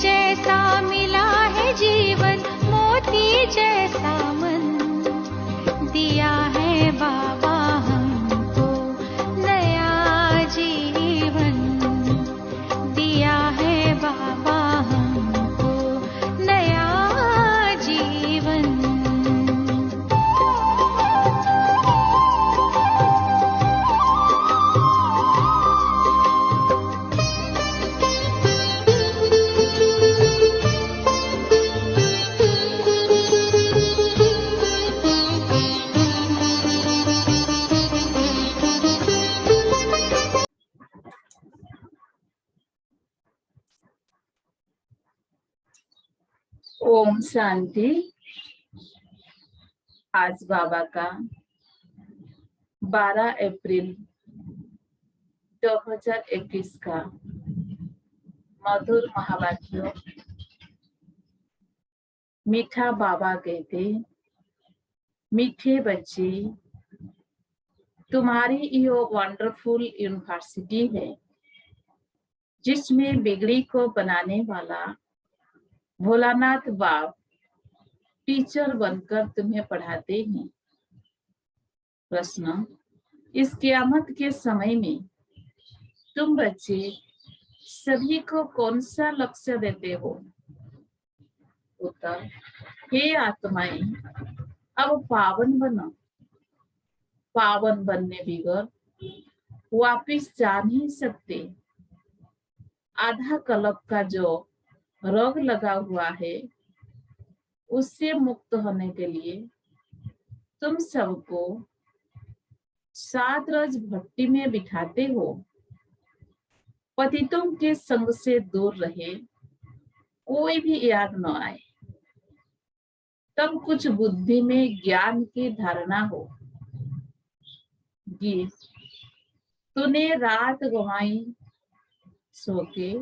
जैसा मिला है जीवन, मोती जैसा मन दिया है बाबा हमको, नया जीवन दिया है बाबा हमको, नया जीवन। ओम शांति। आज बाबा का 12 अप्रैल 2021 का मधुर महावाक्य। मीठा बाबा कहते, मीठे बच्चे, तुम्हारी यह वंडरफुल यूनिवर्सिटी है जिसमें बिगड़ी को बनाने वाला भोलानाथ बाप टीचर बनकर तुम्हें पढ़ाते हैं। प्रश्न, इस क़यामत के समय में तुम बच्चे सभी को कौन सा लक्ष्य देते हो? उत्तर, हे आत्माएं, अब पावन बनो। पावन बनने बिगर वापिस जा नहीं सकते। आधा कल्प का जो रोग लगा हुआ है उससे मुक्त होने के लिए तुम सबको 7 रोज भट्टी में बिठाते हो। पतितों के संग से दूर रहे, कोई भी याद न आए, तब कुछ बुद्धि में ज्ञान की धारणा हो। गीत, तूने रात गवाई सो के,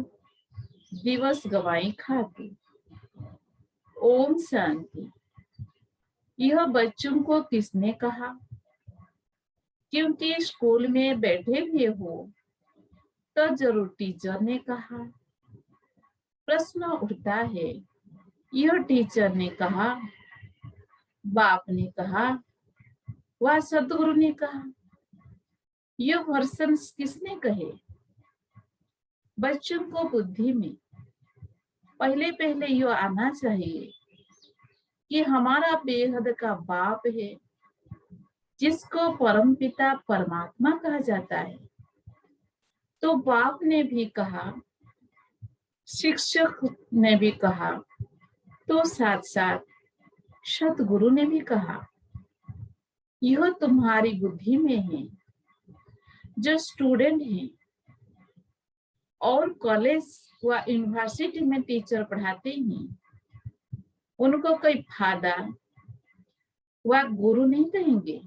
दिवस गवाई खा के। ओम शांति। यह बच्चों को किसने कहा? क्योंकि स्कूल में बैठे भी हो तो जरूर टीचर ने कहा। प्रश्न उठता है, यह टीचर ने कहा, बाप ने कहा, वह सदगुरु ने कहा, यह वर्षन किसने कहे? बच्चों को बुद्धि में पहले पहले यह आना चाहिए कि हमारा बेहद का बाप है जिसको परम पिता परमात्मा कहा जाता है। तो बाप ने भी कहा, शिक्षक ने भी कहा, तो साथ साथ सतगुरु ने भी कहा। यह तुम्हारी बुद्धि में है। जो स्टूडेंट हैं और कॉलेज व यूनिवर्सिटी में टीचर पढ़ाते हैं, उनको कोई फादर व गुरु नहीं कहेंगे।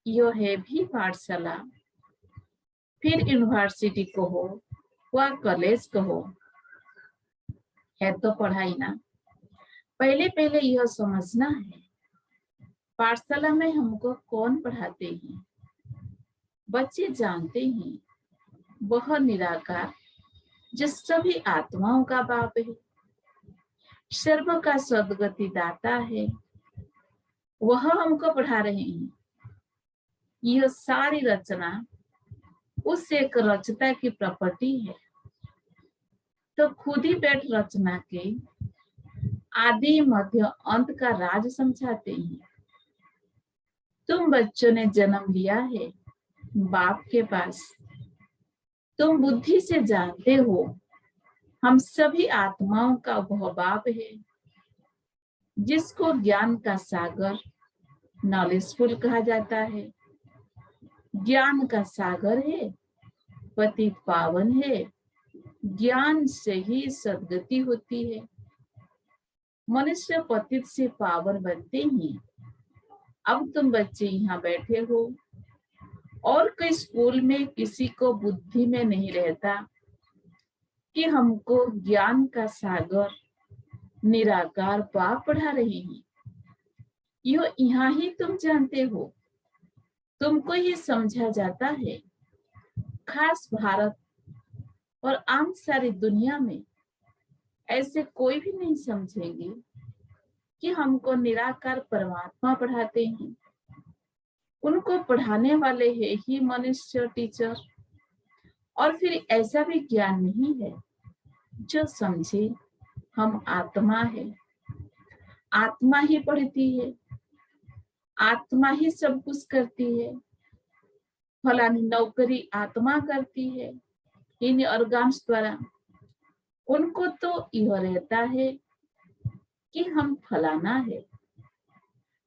यह है भी पाठशाला, फिर यूनिवर्सिटी कहो व कॉलेज कहो, है तो पढ़ाई ना। पहले पहले यह समझना है, पाठशाला में हमको कौन पढ़ाते हैं। बच्चे जानते हैं वह निराकार जो सभी आत्माओं का बाप है, सर्व का सद्गति दाता है, वह हमको पढ़ा रहे हैं। यह सारी रचना उस एक रचता की प्रॉपर्टी है, तो खुद ही बैठ रचना के आदि मध्य अंत का राज समझाते हैं। तुम बच्चों ने जन्म लिया है बाप के पास। तुम बुद्धि से जानते हो हम सभी आत्माओं का वह बाप है जिसको ज्ञान का सागर नॉलेजफुल कहा जाता है। ज्ञान का सागर है, पतित पावन है, ज्ञान से ही सद्गति होती है। मनुष्य पतित से पावन बनते हैं। अब तुम बच्चे यहाँ बैठे हो और कोई स्कूल में किसी को बुद्धि में नहीं रहता कि हमको ज्ञान का सागर निराकार बाप पढ़ा रहे हैं। यह यहाँ ही तुम जानते हो, तुमको ये समझा जाता है। खास भारत और आम सारी दुनिया में ऐसे कोई भी नहीं समझेंगे कि हमको निराकार परमात्मा पढ़ाते हैं। उनको पढ़ाने वाले हैं ही मनुष्य टीचर। और फिर ऐसा भी ज्ञान नहीं है जो समझे हम आत्मा है, आत्मा ही पढ़ती है, आत्मा ही सब कुछ करती है, फलानी नौकरी आत्मा करती है इन ऑर्गन्स द्वारा। उनको तो यह रहता है कि हम फलाना है,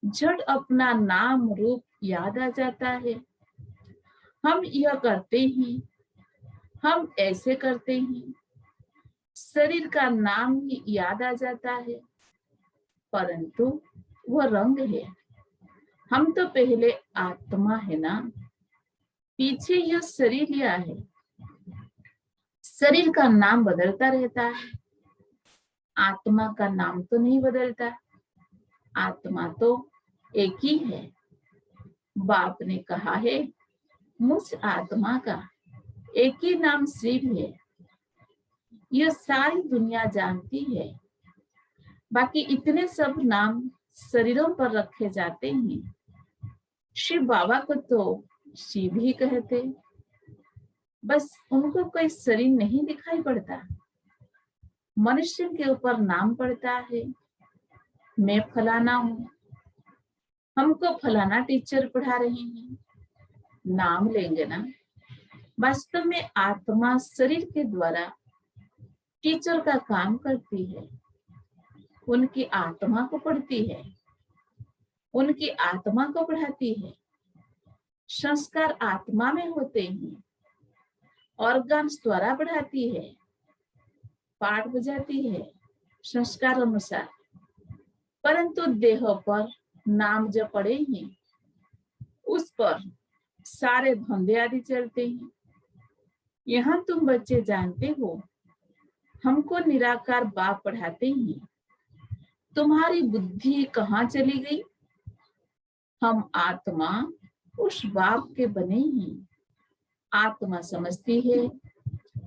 झट अपना नाम रूप याद आ जाता है, हम यह करते हैं, हम ऐसे करते हैं, शरीर का नाम ही याद आ जाता है, परंतु वह रंग है। हम तो पहले आत्मा है ना, पीछे यह शरीर लिया है। शरीर का नाम बदलता रहता है, आत्मा का नाम तो नहीं बदलता। आत्मा तो एक ही है। बाप ने कहा है मुझ आत्मा का एक ही नाम शिव है। यह सारी दुनिया जानती है। बाकी इतने सब नाम शरीरों पर रखे जाते हैं। शिव बाबा को तो शिव ही कहते, बस उनको कोई शरीर नहीं दिखाई पड़ता। मनुष्य के ऊपर नाम पड़ता है, मैं फलाना हूँ, हमको फलाना टीचर पढ़ा रहे हैं, नाम लेंगे ना। वास्तव में आत्मा शरीर के द्वारा टीचर का काम करती है, उनकी आत्मा को पढ़ती है, उनकी आत्मा को पढ़ाती है। संस्कार आत्मा में होते हैं, ऑर्गन्स द्वारा पढ़ाती है, पाठ बजाती है संस्कार अनुसार। परंतु देह पर नाम जो पड़े हैं उस पर सारे धंधे आदि चलते हैं। यहाँ तुम बच्चे जानते हो, हमको निराकार बाप पढ़ाते हैं, तुम्हारी बुद्धि कहाँ चली गई? हम आत्मा उस बाप के बने हैं। आत्मा समझती है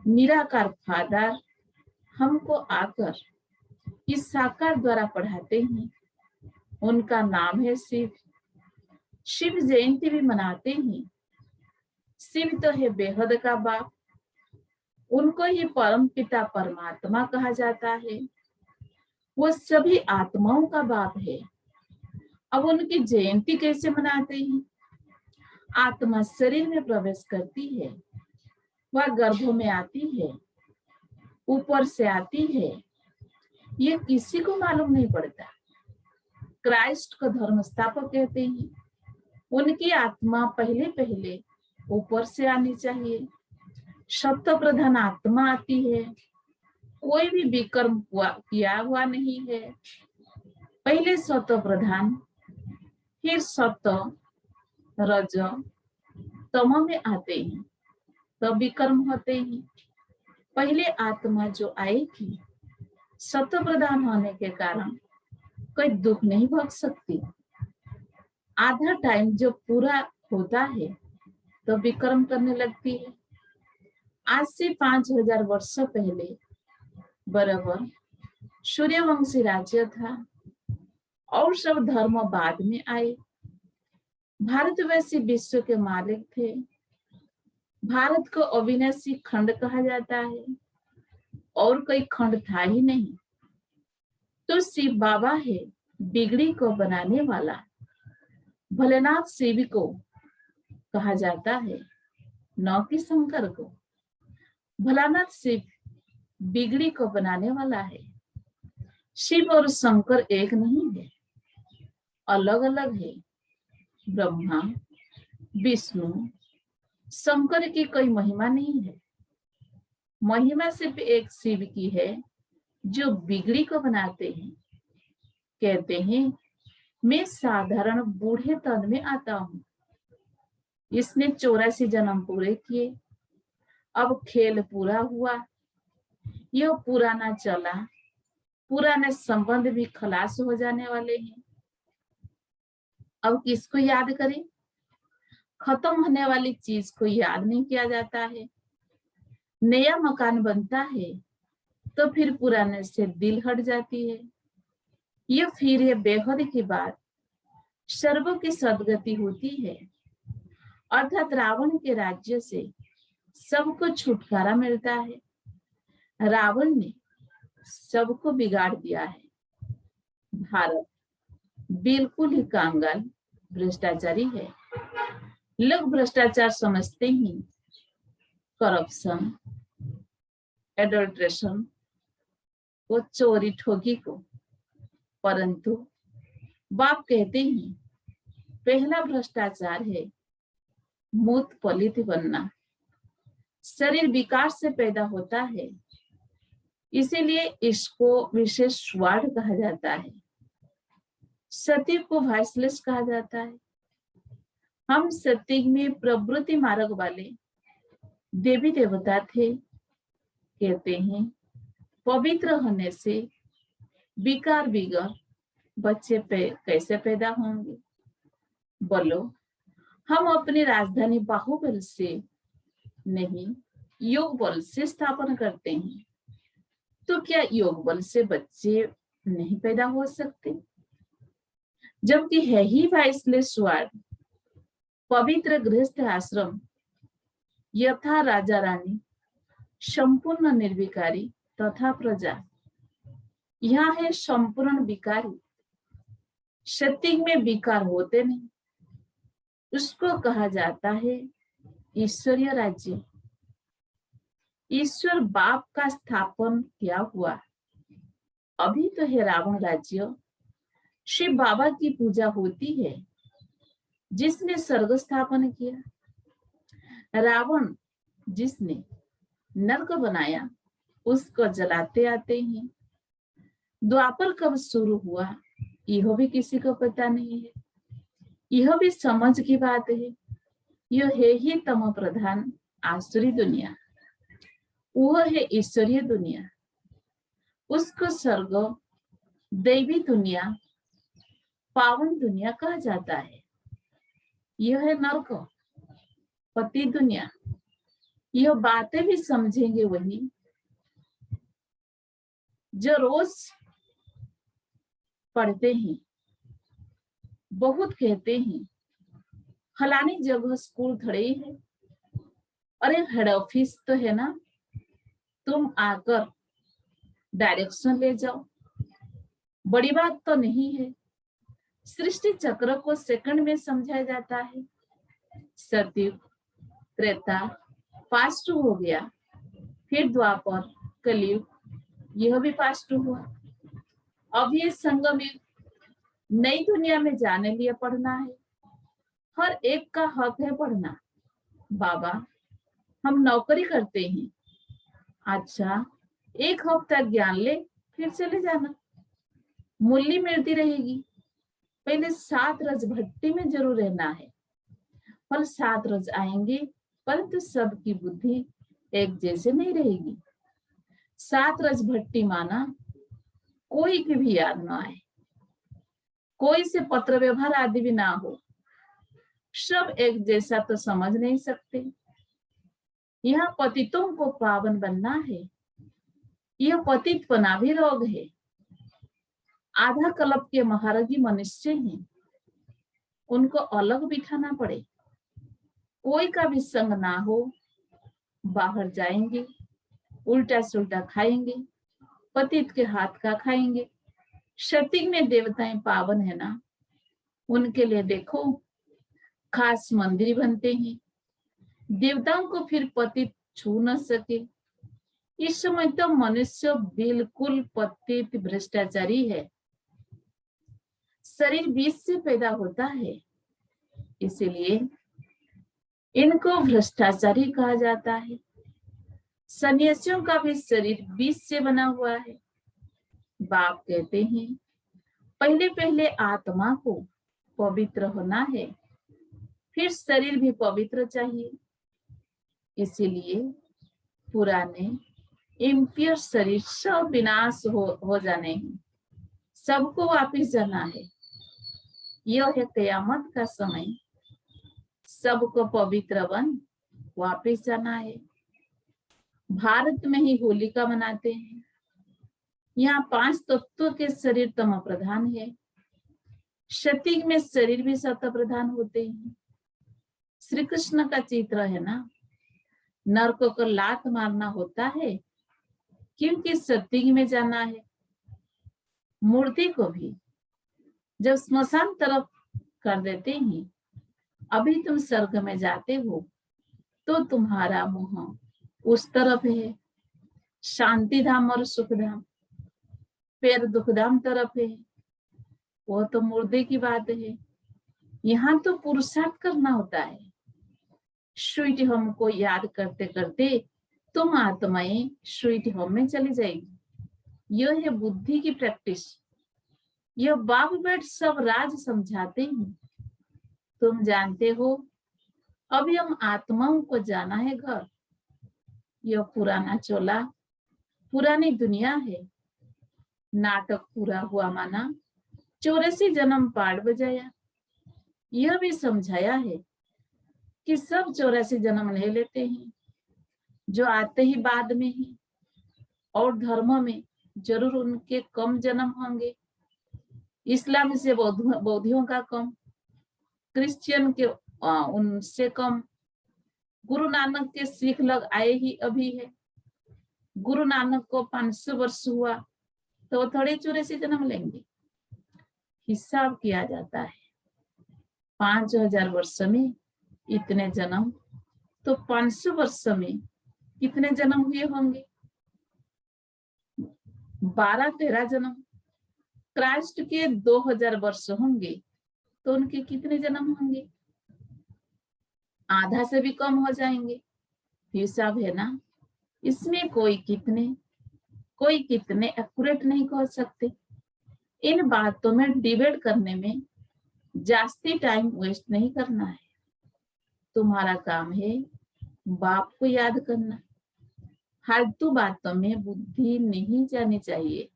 निराकार फादर हमको आकर इस साकार द्वारा पढ़ाते हैं। उनका नाम है शिव। शिव जयंती भी मनाते हैं। शिव तो है बेहद का बाप, उनको ही परम पिता परमात्मा कहा जाता है। वो सभी आत्माओं का बाप है। अब उनकी जयंती कैसे मनाते हैं? आत्मा शरीर में प्रवेश करती है, वह गर्भ में आती है, ऊपर से आती है, ये किसी को मालूम नहीं पड़ता। क्राइस्ट को धर्म स्थापक कहते हैं। उनकी आत्मा पहले पहले ऊपर से आनी चाहिए। सत्य प्रधान आत्मा आती है, कोई भी विकर्म किया हुआ नहीं है। पहले सत्य प्रधान, फिर सत्य रज तम में आते हैं, तब विकर्म होते हैं। पहले आत्मा जो आई थी सत्य प्रधान होने के कारण कोई दुख नहीं भोग सकती। आधा टाइम जो पूरा होता है तो विक्रम करने लगती है। आज से 5000 वर्ष पहले बराबर सूर्यवंशी राज्य था और सब धर्म बाद में आए। भारतवर्षी विश्व के मालिक थे। भारत को अविनाशी खंड कहा जाता है और कोई खंड था ही नहीं। तो शिव बाबा है बिगड़ी को बनाने वाला। भोलेनाथ शिव को कहा जाता है, न कि शंकर को। भोलानाथ शिव बिगड़ी को बनाने वाला है। शिव और शंकर एक नहीं है, अलग अलग है। ब्रह्मा विष्णु शंकर की कोई महिमा नहीं है। महिमा सिर्फ एक शिव की है जो बिगड़ी को बनाते हैं। कहते हैं मैं साधारण बूढ़े तन में आता हूँ। इसने 84 जन्म पूरे किए। अब खेल पूरा हुआ, यह पुराना चला, पुराने संबंध भी खलास हो जाने वाले हैं। अब किसको याद करें? खत्म होने वाली चीज को याद नहीं किया जाता है। नया मकान बनता है, तो फिर पुराने से दिल हट जाती है। ये फिर है बेहद की बात, सर्वों की सदगति होती है, अर्थात रावण के राज्य से सबको छुटकारा मिलता है। रावण ने सबको बिगाड़ दिया है। भारत बिल्कुल ही कांगाल भ्रष्टाचारी है। लोग भ्रष्टाचार समझते ही करप्शन, एडल्ट्रेशन को, चोरी ठोगी को, परंतु बाप कहते हैं पहला भ्रष्टाचार है मूत पलित बनना। शरीर विकार से पैदा होता है, इसीलिए इसको विशेष स्वार्थ कहा जाता है। सती को वाइसलेस कहा जाता है। हम सती में प्रवृत्ति मार्ग वाले देवी देवता थे। कहते हैं पवित्र होने से विकार बिगड़ बच्चे कैसे पैदा होंगे? बोलो, हम अपनी राजधानी बाहुबल से नहीं, योग बल से स्थापना करते हैं, तो क्या योग बल से बच्चे नहीं पैदा हो सकते? जबकि है ही वाइसलेस स्वार्थ, पवित्र गृहस्थ आश्रम यथा राजा रानी, संपूर्ण निर्विकारी तथा प्रजा। यहाँ है संपूर्ण विकारी। सत्य में विकार होते नहीं, उसको कहा जाता है ईश्वरीय राज्य। ईश्वर बाप का स्थापन किया हुआ अभी तो है रावण राज्य। शिव बाबा की पूजा होती है जिसने स्वर्ग स्थापन किया। रावण जिसने नरक बनाया उसको जलाते आते हैं। द्वापर कब शुरू हुआ यह भी किसी को पता नहीं है। यह भी समझ की बात है। यह है ही तम प्रधान आसुरी दुनिया, वह है ईश्वरीय दुनिया। उसको स्वर्ग, दैवी दुनिया, पावन दुनिया कहा जाता है। यह है नरक, पति दुनिया। यह बातें भी समझेंगे वही जो रोज पढ़ते हैं। बहुत कहते हैं फलानी जगह स्कूल खड़े है, अरे हेड ऑफिस तो है ना, तुम आकर डायरेक्शन ले जाओ। बड़ी बात तो नहीं है। सृष्टि चक्र को सेकंड में समझाया जाता है। सतयुग, त्रेता, पास्ट हो गया, फिर द्वापर, कलयुग, यह भी पास्ट हुआ। अब ये संगम युग, नई दुनिया में जाने लिए पढ़ना है। हर एक का हक है पढ़ना। बाबा, हम नौकरी करते हैं। अच्छा, एक हफ्ता ज्ञान ले, फिर चले जाना, मूल्य मिलती रहेगी। पहले 7 रज भट्टी में जरूर रहना है। फल 7 रज आएंगे, परंतु सबकी बुद्धि एक जैसे नहीं रहेगी। 7 रज भट्टी माना कोई की भी याद ना आए, कोई से पत्र व्यवहार आदि भी ना हो, सब एक जैसा तो समझ नहीं सकते। यहाँ पतितों को पावन बनना है। यह पतितपना भी रोग है। आधा कल्प के महारथी मनुष्य हैं, उनको अलग बिठाना पड़े। कोई का भी संग ना हो, बाहर जाएंगे, उल्टा सुल्टा खाएंगे, पतित के हाथ का खाएंगे। क्षतिक में देवताएं पावन है ना, उनके लिए देखो खास मंदिर बनते हैं। देवताओं को फिर पतित छू न सके। इस समय तो मनुष्य बिल्कुल पतित भ्रष्टाचारी है। शरीर बीज से पैदा होता है, इसीलिए इनको भ्रष्टाचारी कहा जाता है। सन्यासियों का भी शरीर बीज से बना हुआ है। बाप कहते हैं पहले पहले आत्मा को पवित्र होना है, फिर शरीर भी पवित्र चाहिए। इसीलिए पुराने इम्प्योर शरीर सब विनाश हो जाने हैं, सबको वापिस जाना है। यह है कयामत का समय, सबको पवित्र बन वापिस जाना है। भारत में ही होलिका मनाते हैं, यहाँ 5 तत्वों के शरीर तम प्रधान है। सतयुग में शरीर भी सत प्रधान होते हैं। श्री कृष्ण का चित्र है ना, नरकों को लात मारना होता है क्योंकि सतयुग में जाना है। मूर्ति को भी जब स्मशान तरफ कर देते हैं, अभी तुम स्वर्ग में जाते हो तो तुम्हारा मुंह उस तरफ है, शांति धाम और सुख धाम, फिर दुख धाम तरफ है, वो तो मुर्दे की बात है। यहाँ तो पुरुषार्थ करना होता है। स्वीट होम को याद करते करते तुम आत्माएं स्वीट होम में चली जाएगी। यह है बुद्धि की प्रैक्टिस। यह बाप बैठ सब राज समझाते हैं। तुम जानते हो अभी हम आत्माओं को जाना है घर। यह पुराना चोला, पुरानी दुनिया है। नाटक पूरा हुआ माना 84 जन्म पाठ बजाया। यह भी समझाया है कि सब 84 जन्म ले लेते हैं, जो आते ही बाद में ही, और धर्म में जरूर उनके कम जन्म होंगे। इस्लाम से बौद्धियों का कम, क्रिश्चियन के उनसे कम। गुरु नानक के सिख लोग आए ही अभी है। गुरु नानक को 500 वर्ष हुआ तो वो थोड़े 84 जन्म लेंगे। हिसाब किया जाता है 5000 वर्ष में इतने जन्म, तो 500 वर्ष में कितने जन्म हुए होंगे? 12-13 जन्म। क्राइस्ट के 2000 वर्ष होंगे तो उनके कितने जन्म होंगे? आधा से भी कम हो जाएंगे। हिसाब है ना। इसमें कोई कितने एक्यूरेट नहीं कह सकते। इन बातों में डिबेट करने में जास्ती टाइम वेस्ट नहीं करना है। तुम्हारा काम है बाप को याद करना। फालतू बातों में बुद्धि नहीं जानी चाहिए।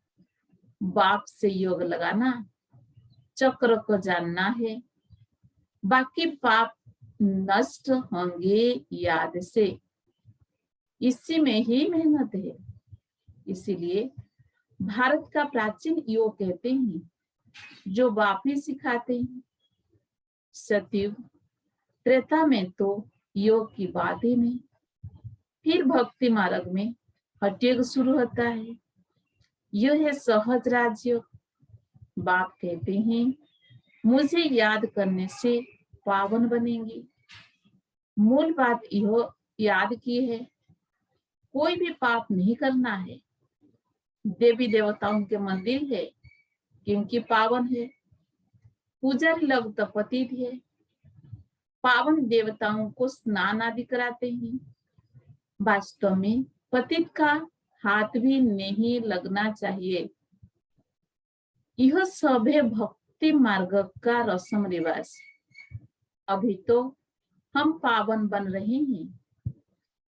बाप से योग लगाना, चक्र को जानना है। बाकी पाप नष्ट होंगे याद से। इसी में ही मेहनत है। इसीलिए भारत का प्राचीन योग कहते हैं, जो बाप ही सिखाते हैं। सतयुग त्रेता में तो योग की बात ही नहीं। फिर भक्ति मार्ग में हठयोग शुरू होता है। यह है सहज राजयोग। बाप कहते हैं मुझे याद करने से पावन बनेंगी। मूल बात यह याद की है, कोई भी पाप नहीं करना है। देवी देवताओं के मंदिर है क्योंकि पावन है। पुजारी लोग तो पतित है। पावन देवताओं को स्नान आदि कराते हैं। वास्तव में पतित का हाथ भी नहीं लगना चाहिए। यह सब है भक्ति मार्ग का रस्म रिवाज। अभी तो हम पावन बन रहे हैं,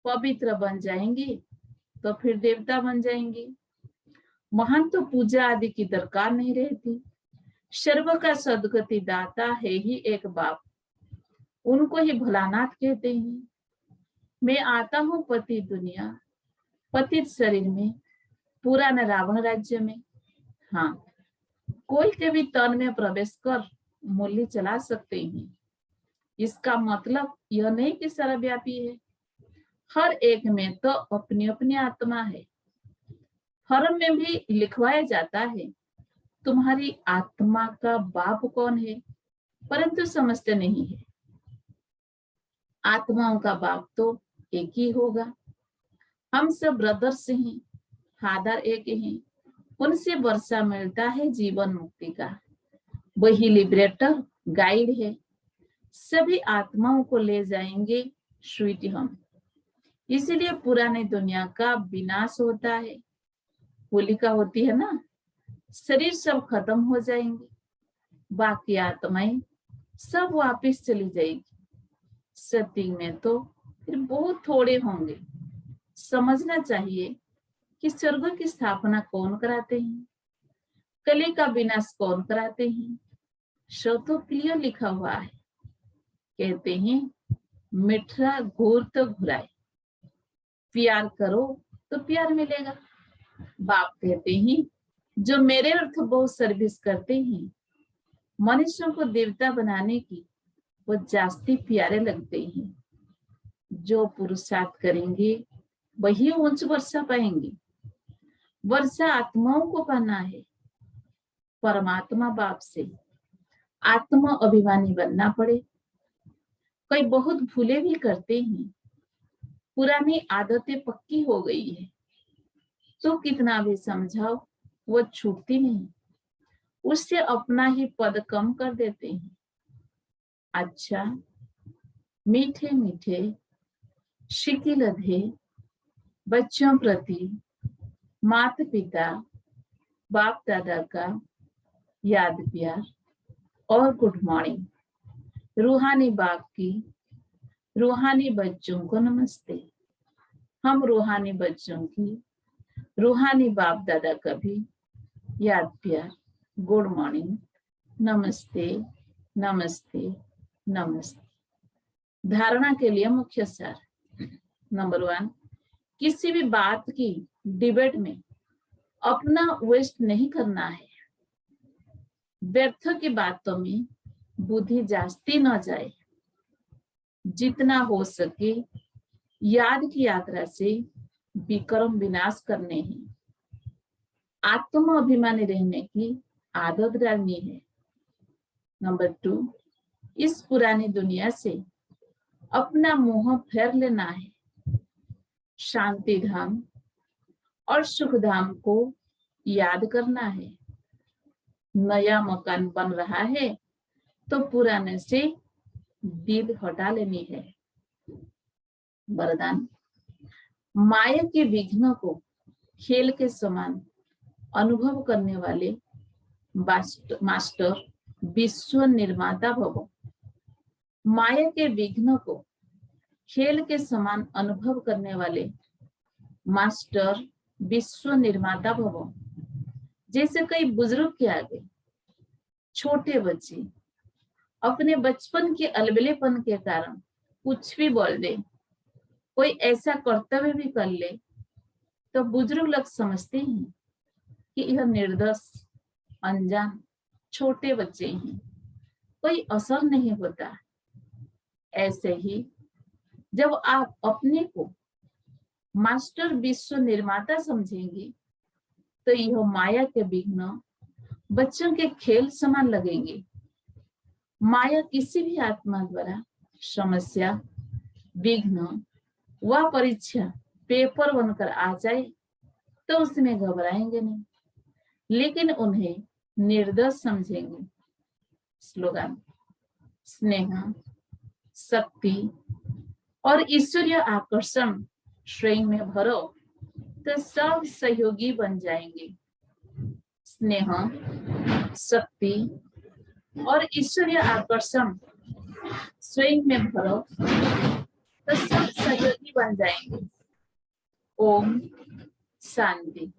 पवित्र बन जाएंगे तो फिर देवता बन जाएंगे। महान तो पूजा आदि की दरकार नहीं रहती। सर्व का सदगति दाता है ही एक बाप। उनको ही भोलानाथ कहते हैं। मैं आता हूँ पति दुनिया, पतित शरीर में, पुराना रावण राज्य में। हाँ, कोई के भी तन में प्रवेश कर मूल्य चला सकते हैं। इसका मतलब यह नहीं कि सर्वव्यापी है। हर एक में तो अपनी अपनी आत्मा है। फॉर्म में भी लिखवाया जाता है तुम्हारी आत्मा का बाप कौन है, परंतु समझते नहीं है। आत्माओं का बाप तो एक ही होगा। हम सब ब्रदर्स हैं, फादर एक हैं। उनसे वर्षा मिलता है जीवन मुक्ति का। वही लिबरेटर गाइड है। सभी आत्माओं को ले जाएंगे स्वीट हम। इसीलिए पुराने दुनिया का विनाश होता है। होलिका होती है ना, शरीर सब खत्म हो जाएंगे, बाकी आत्माएं सब वापस चली जाएगी। सत्युग में तो फिर बहुत थोड़े होंगे। समझना चाहिए कि स्वर्ग की स्थापना कौन कराते हैं, कली का विनाश कौन कराते हैं। सो तो क्लियर लिखा हुआ है। कहते हैं मिठरा घोर तो घुराए, प्यार करो तो प्यार मिलेगा। बाप कहते हैं जो मेरे अर्थ बहुत सर्विस करते हैं, मनुष्यों को देवता बनाने की, वो जास्ती प्यारे लगते हैं। जो पुरुषार्थ करेंगे वही उच्च वर्षा पाएंगे। वर्षा आत्माओं को पाना है। परमात्मा बाप से आत्मा अभिमानी बनना पड़े। कई बहुत भूले भी करते हैं। पुरानी आदतें पक्की हो गई है, तो कितना भी समझाओ वो छूटती नहीं। उससे अपना ही पद कम कर देते हैं। अच्छा, मीठे मीठे शिकिलधे बच्चों प्रति माता पिता बाप दादा का याद प्यार और गुड मॉर्निंग। रूहानी बाप की रूहानी बच्चों को नमस्ते। हम रूहानी बच्चों की रूहानी बाप दादा का भी याद प्यार, गुड मॉर्निंग, नमस्ते नमस्ते नमस्ते। धारणा के लिए मुख्य सार। नंबर 1, किसी भी बात की डिबेट में अपना वेस्ट नहीं करना है। व्यर्थ की बातों में बुद्धि जास्ती न जाए। जितना हो सके याद की यात्रा से विक्रम विनाश करने हैं। आत्म अभिमानी रहने की आदत डालनी है। नंबर 2, इस पुरानी दुनिया से अपना मोह फेर लेना है। शांति धाम और सुख धाम को याद करना है। नया मकान बन रहा है तो पुराने से दीद हटा लेनी है। वरदान, माया के विघ्न को खेल के समान अनुभव करने वाले मास्टर विश्व निर्माता भव। माया के विघ्न को खेल के समान अनुभव करने वाले मास्टर विश्व निर्माता भव। जैसे कई बुजुर्ग के आगे छोटे बच्चे अपने बचपन के अलबेलेपन के कारण कुछ भी बोल दे, कोई ऐसा कर्तव्य भी कर ले, तो बुजुर्ग लोग समझते हैं कि यह निर्दोष अनजान छोटे बच्चे हैं, कोई असर नहीं होता। ऐसे ही जब आप अपने को मास्टर विश्व निर्माता समझेंगे तो यह माया के विघ्न बच्चों के खेल समान लगेंगे। माया किसी भी आत्मा द्वारा समस्या, विघ्न व परीक्षा पेपर बनकर आ जाए तो उसमें घबराएंगे नहीं, लेकिन उन्हें निर्दोष समझेंगे। स्लोगन, स्नेह, शक्ति और ईश्वरीय आकर्षण श्रेणी में भरो तो सब सहयोगी बन जाएंगे। स्नेह, शक्ति और ईश्वरीय आकर्षण स्वयं में भरो तो सब सहयोगी बन जाएंगे। ओम शांति।